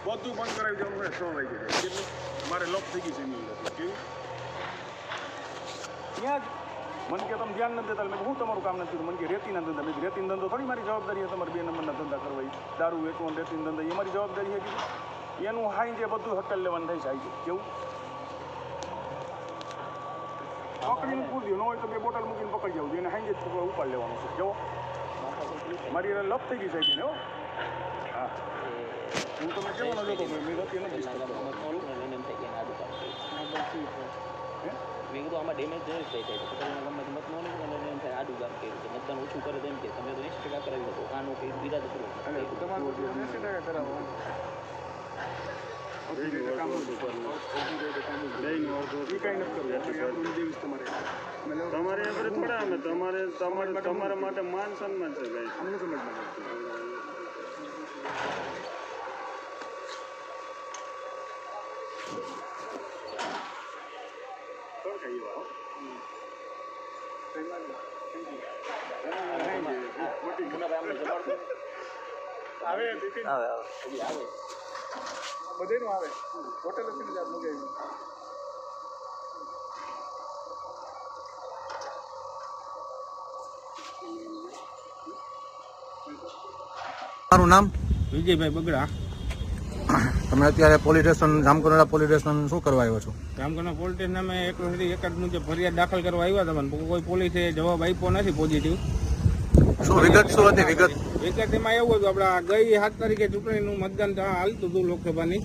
બધું બંધ કરાવી દેવાનું હોય 6 વાગે કેટલું મારે લોક થઈ ગઈ છે એની કેવું ત્યાં જ મને કે તમે ધ્યાન નથી દેતા મેં હું તમારું કામ નથી મને કે રેતીના ધંધા મેં રેતીનો ધંધો થોડી મારી જવાબદારી છે તમારે 2 નંબરના ધંધા કરવા દારૂ વેચવાનું રેતીનો ધંધા એ મારી જવાબદારી છે કે એનું હાઈ જે બધું હટલ લેવાનું થાય છે કેવું પકડીને પૂરી ન હોય તો 2 બોટલ મૂકીને પકડી જવું એને હાઈ જ ઉપાડ લેવાનું છે કેવો મારી લપ થઈ ગઈ સાહેબ ને હો હા હું તમને કેવાનો જોતો મેં નથી નથી મેં કીધું આમાં ડેમેજ થઈ જાય તો ગમે મત ન નીકળે એમ થાય આડું ગામ કર્યું છે મતદાન ઓછું કરે તેમ કે તમે તો 80% કરાવી શકો આનું કંઈ બીજા તો કરો તમારું 80% કરાવો તમારા માટે માન સન્માન છે ભાઈ અમને સમજ આવે બધેનું આવે હોટેલ હતી ને મગાવી મારું નામ વિજયભાઈ બગડા. તમે અત્યારે police station Jamkandorna police station શું કરવા આવ્યો છો? જામકંડોળા પોલીસ સ્ટેશન અમે એકાદ મુજબ ફરિયાદ દાખલ કરવા આવ્યા હતા પણ કોઈ પોલીસે જવાબ આપ્યો નથી પોઝિટિવ. શું વિગત શું હતી? વિગત એમાં એવું હતું આપડા ગઈ 7 તારીખે ચૂંટણીનું મતદાન હાલતું હતું લોકસભાની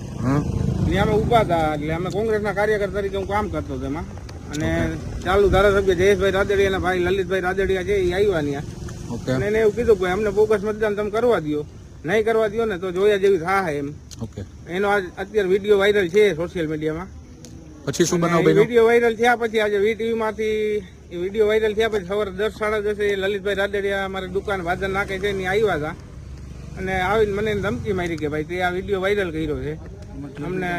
ત્યાં અમે ઉભા હતા એટલે અમે કોંગ્રેસના કાર્યકર તરીકે હું કામ કરતો હતો એમાં અને ચાલુ ધારાસભ્ય જયેશભાઈ રાદડિયાના ભાઈ લલિતભાઈ રાદડિયા છે એ આવ્યા ત્યાં અને એને એવું કીધું કે અમને બોગસ મતદાન તમે કરવા દો નહીં કરવા દો ને તો જોયા જેવી થાય એમ. એનો અત્યારે વિડીયો વાયરલ છે સોશિયલ મીડિયામાં. પછી શું બનાવ? વિડીયો વાયરલ થયા પછી આજે વીટીવી માંથી વિડીયો વાયરલ થયા પછી સવારે 10 સાડા 10 લલિતભાઈ રાદડિયા અમારી દુકાન ભાદર નાખે છે એની આવ્યા હતા અને આવીને મને ધમકી મારી કે ભાઈ તે આ વિડીયો વાયરલ કર્યો છે અમને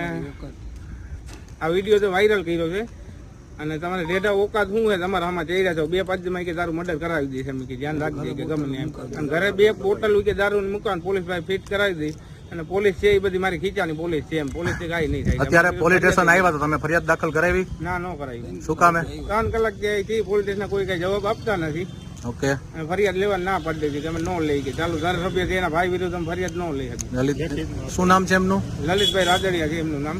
આ વિડીયો તો વાયરલ કર્યો છે અને તમારે રેઢા ઓકાત શું છે તમારા આમાં જઈ રહ્યા છો 2-5 માં કે દારૂ મર્ડર કરાવી દઈશ એમ કે ધ્યાન રાખજે કે ગમે એમ અને ઘરે 2 બોટલ કે દારૂ મૂકવાનું પોલીસ ભાઈ ફિટ કરાવી દઈ અને પોલીસ છે એ બધી મારી ખીચાની પોલીસ છે એમ પોલીસ થી કઈ નહીં થાય. અત્યારે પોલીસ સ્ટેશન આવ્યા તો તમે ફરિયાદ દાખલ કરાવી? ના ન કરાવી. શું કામે? 3 કલાક થી પોલીસ સ્ટેશન કોઈ કઈ જવાબ આપતા નથી. અને ફરિયાદ લેવા ના પડી હતી કે અમે ન લઈ ગયા ચાલુ ધારાસભ્ય છે એના ભાઈ વિરુદ્ધ અમે ફરિયાદ ન લઈ હતી. શું નામ છે એમનું? લલિતભાઈ રાદડિયા છે એમનું નામ.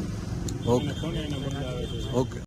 ઓકે.